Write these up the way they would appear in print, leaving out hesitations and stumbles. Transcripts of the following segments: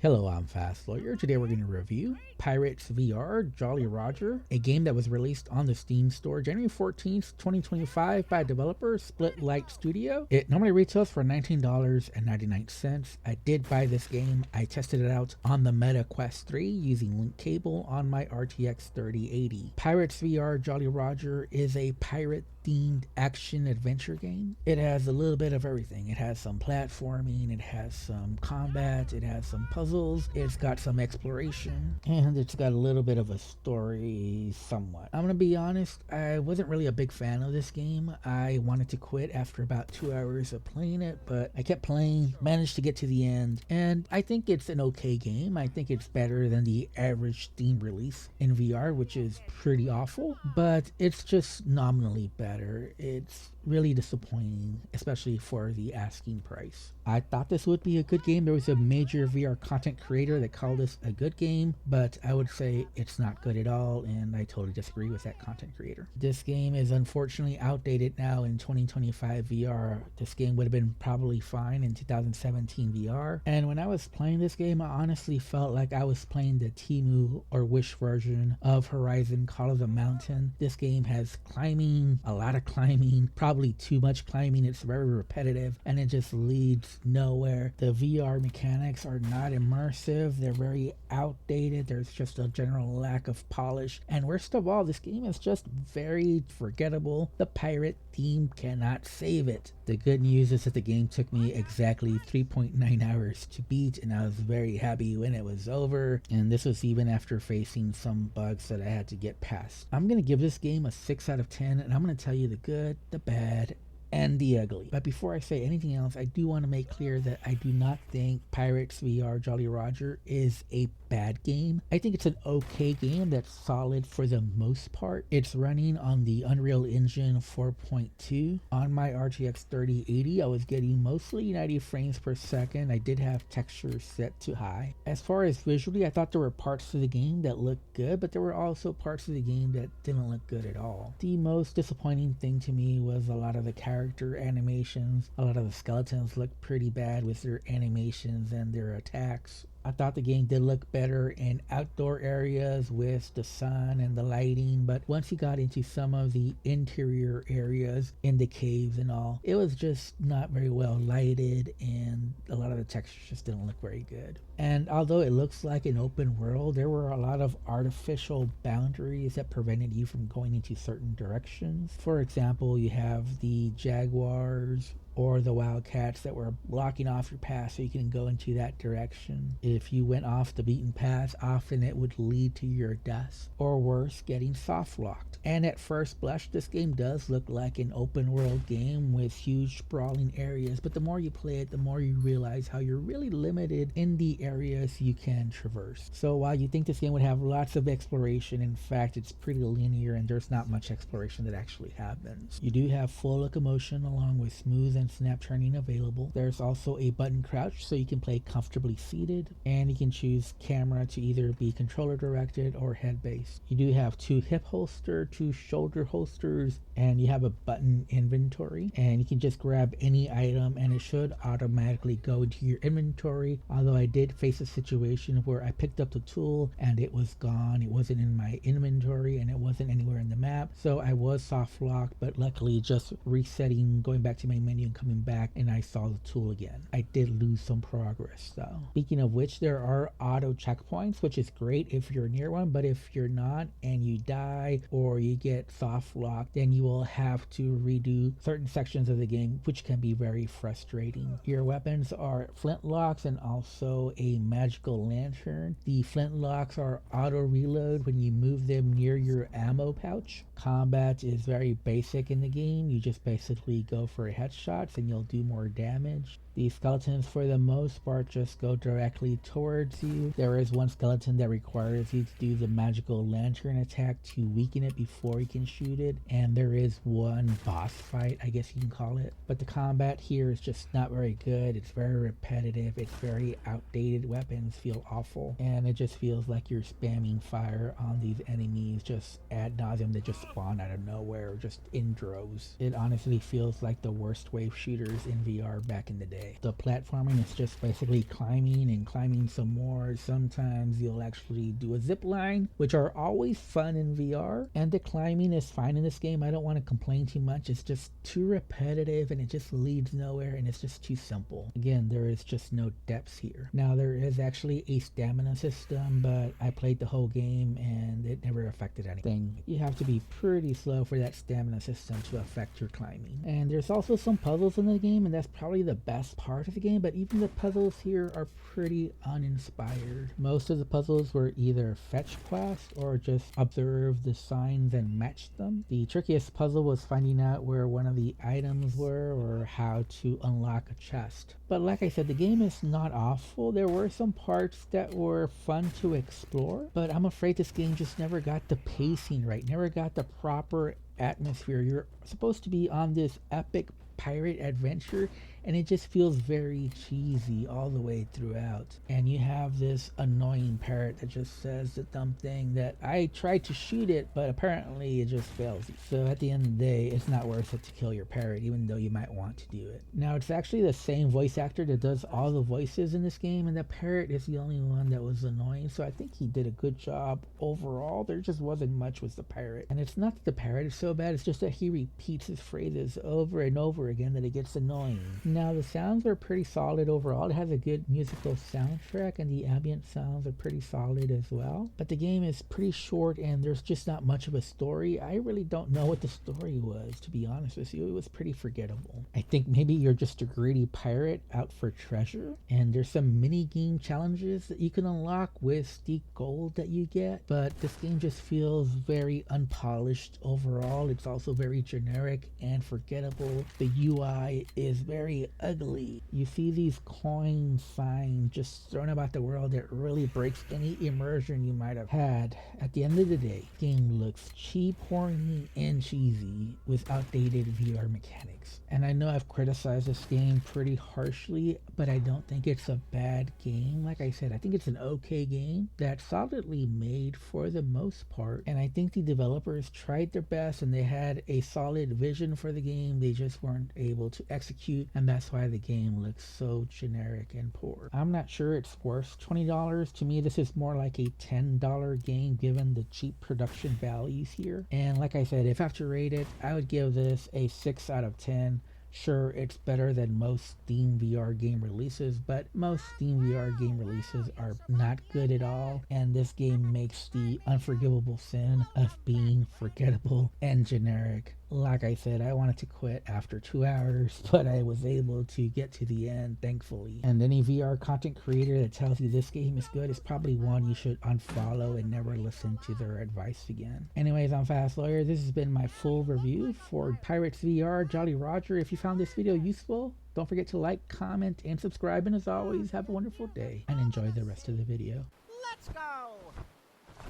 Hello, I'm Fast Lawyer. Today we're going to review Pirates VR Jolly Roger, a game that was released on the Steam store January 14th, 2025 by developer Split Light Studio. It normally retails for $19.99. I did buy this game. I tested it out on the Meta Quest 3 using link cable on my RTX 3080. Pirates VR Jolly Roger is a pirate themed action adventure game. It has a little bit of everything. It has some platforming, it has some combat, it has some puzzles, it's got some exploration, and it's got a little bit of a story somewhat. I'm gonna be honest, I wasn't really a big fan of this game. I wanted to quit after about 2 hours of playing it, but I kept playing, managed to get to the end, and I think it's an okay game. I think it's better than the average Steam release in VR, which is pretty awful, but it's just nominally better. It's really disappointing, especially for the asking price. I thought this would be a good game. There was a major VR content creator that called this a good game, but I would say it's not good at all, and I totally disagree with that content creator. This game is unfortunately outdated now in 2025 VR. This game would have been probably fine in 2017 VR, and when I was playing this game, I honestly felt like I was playing the Temu or Wish version of Horizon Call of the Mountain. This game has climbing, a lot of climbing, probably too much climbing. It's very repetitive and it just leads nowhere. The VR mechanics are not immersive. They're very outdated. There's just a general lack of polish, and worst of all, this game is just very forgettable. The pirate theme cannot save it. The good news is that the game took me exactly 3.9 hours to beat, and I was very happy when it was over, and this was even after facing some bugs that I had to get past. I'm gonna give this game a 6 out of 10, and I'm gonna tell you the good, the bad, and the ugly. But before I say anything else, I do want to make clear that I do not think Pirates VR Jolly Roger is a bad game. I think it's an okay game that's solid for the most part. It's running on the Unreal Engine 4.2. On my RTX 3080, I was getting mostly 90 frames per second. I did have textures set to high. As far as visually, I thought there were parts of the game that looked good, but there were also parts of the game that didn't look good at all. The most disappointing thing to me was a lot of the character animations. A lot of the skeletons looked pretty bad with their animations and their attacks. I thought the game did look better in outdoor areas with the sun and the lighting, but once you got into some of the interior areas in the caves and all, it was just not very well lighted, and a lot of the textures just didn't look very good. And although it looks like an open world, there were a lot of artificial boundaries that prevented you from going into certain directions. For example, you have the jaguars or the wildcats that were blocking off your path so you can go into that direction. If you went off the beaten path, often it would lead to your death, or worse, getting soft locked. And at first blush, this game does look like an open world game with huge sprawling areas, but the more you play it, the more you realize how you're really limited in the areas you can traverse. So while you think this game would have lots of exploration, in fact it's pretty linear and there's not much exploration that actually happens. You do have full locomotion along with smooth and snap turning available. There's also a button crouch so you can play comfortably seated, and you can choose camera to either be controller directed or head based. You do have 2 hip holster, 2 shoulder holsters, and you have a button inventory, and you can just grab any item and it should automatically go into your inventory. Although I did face a situation where I picked up the tool and it was gone. It wasn't in my inventory and it wasn't anywhere in the map, so I was soft locked, but luckily just resetting, going back to my menu and coming back, and I saw the tool again. I did lose some progress though. Speaking of which, there are auto checkpoints, which is great if you're near one, but if you're not and you die or you get soft locked, then you will have to redo certain sections of the game, which can be very frustrating. Your weapons are flintlocks and also a magical lantern. The flintlocks are auto reload when you move them near your ammo pouch. Combat is very basic in the game. You just basically go for headshots and you'll do more damage. The skeletons for the most part just go directly towards you. There is one skeleton that requires you to do the magical lantern attack to weaken it before you can shoot it, and there is one boss fight, I guess you can call it. But the combat here is just not very good. It's very repetitive, it's very outdated, weapons feel awful, and it just feels like you're spamming fire on these enemies just ad nauseum that just spawn out of nowhere, just in droves. It honestly feels like the worst way life shooters in VR back in the day. The platforming is just basically climbing and climbing some more. Sometimes you'll actually do a zip line, which are always fun in VR, and the climbing is fine in this game. I don't want to complain too much. It's just too repetitive and it just leads nowhere, and it's just too simple. Again, there is just no depths here. Now there is actually a stamina system, but I played the whole game and it never affected anything. You have to be pretty slow for that stamina system to affect your climbing. And there's also some puzzles in the game, and that's probably the best part of the game, but even the puzzles here are pretty uninspired. Most of the puzzles were either fetch quests or just observe the signs and match them. The trickiest puzzle was finding out where one of the items were or how to unlock a chest. But like I said, the game is not awful. There were some parts that were fun to explore, but I'm afraid this game just never got the pacing right, never got the proper atmosphere. You're supposed to be on this epic pirate adventure, and it just feels very cheesy all the way throughout. And you have this annoying parrot that just says the dumb thing that I tried to shoot it, but apparently it just fails. So at the end of the day, it's not worth it to kill your parrot, even though you might want to do it. Now, it's actually the same voice actor that does all the voices in this game, and the parrot is the only one that was annoying, so I think he did a good job overall. There just wasn't much with the parrot. And it's not that the parrot is so bad, it's just that he repeats his phrases over and over again that it gets annoying. Now, the sounds are pretty solid overall. It has a good musical soundtrack, and the ambient sounds are pretty solid as well. But the game is pretty short, and there's just not much of a story. I really don't know what the story was, to be honest with you. It was pretty forgettable. I think maybe you're just a greedy pirate out for treasure, and there's some mini game challenges that you can unlock with the gold that you get. But this game just feels very unpolished overall. It's also very generic and forgettable. The UI is very ugly. You see these coin signs just thrown about the world that really breaks any immersion you might have had. At the end of the day, the game looks cheap, horny, and cheesy with outdated VR mechanics. And I know I've criticized this game pretty harshly, but I don't think it's a bad game. Like I said, I think it's an okay game that's solidly made for the most part, and I think the developers tried their best and they had a solid vision for the game. They just weren't able to execute, and that's why the game looks so generic and poor. I'm not sure it's worth $20. To me, this is more like a $10 game given the cheap production values here. And like I said, if I have to rate it, I would give this a 6 out of 10. Sure, it's better than most Steam VR game releases, but most Steam VR game releases are not good at all, and this game makes the unforgivable sin of being forgettable and generic. Like I said, I wanted to quit after 2 hours, but I was able to get to the end, thankfully. And any VR content creator that tells you this game is good is probably one you should unfollow and never listen to their advice again. Anyways, I'm Fast Lawyer. This has been my full review for Pirates VR Jolly Roger. If you found this video useful, don't forget to like, comment, and subscribe. And as always, have a wonderful day and enjoy the rest of the video. Let's go!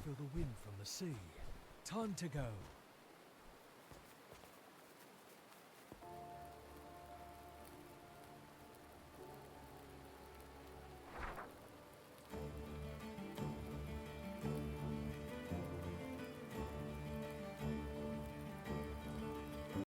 Feel the wind from the sea. Time to go.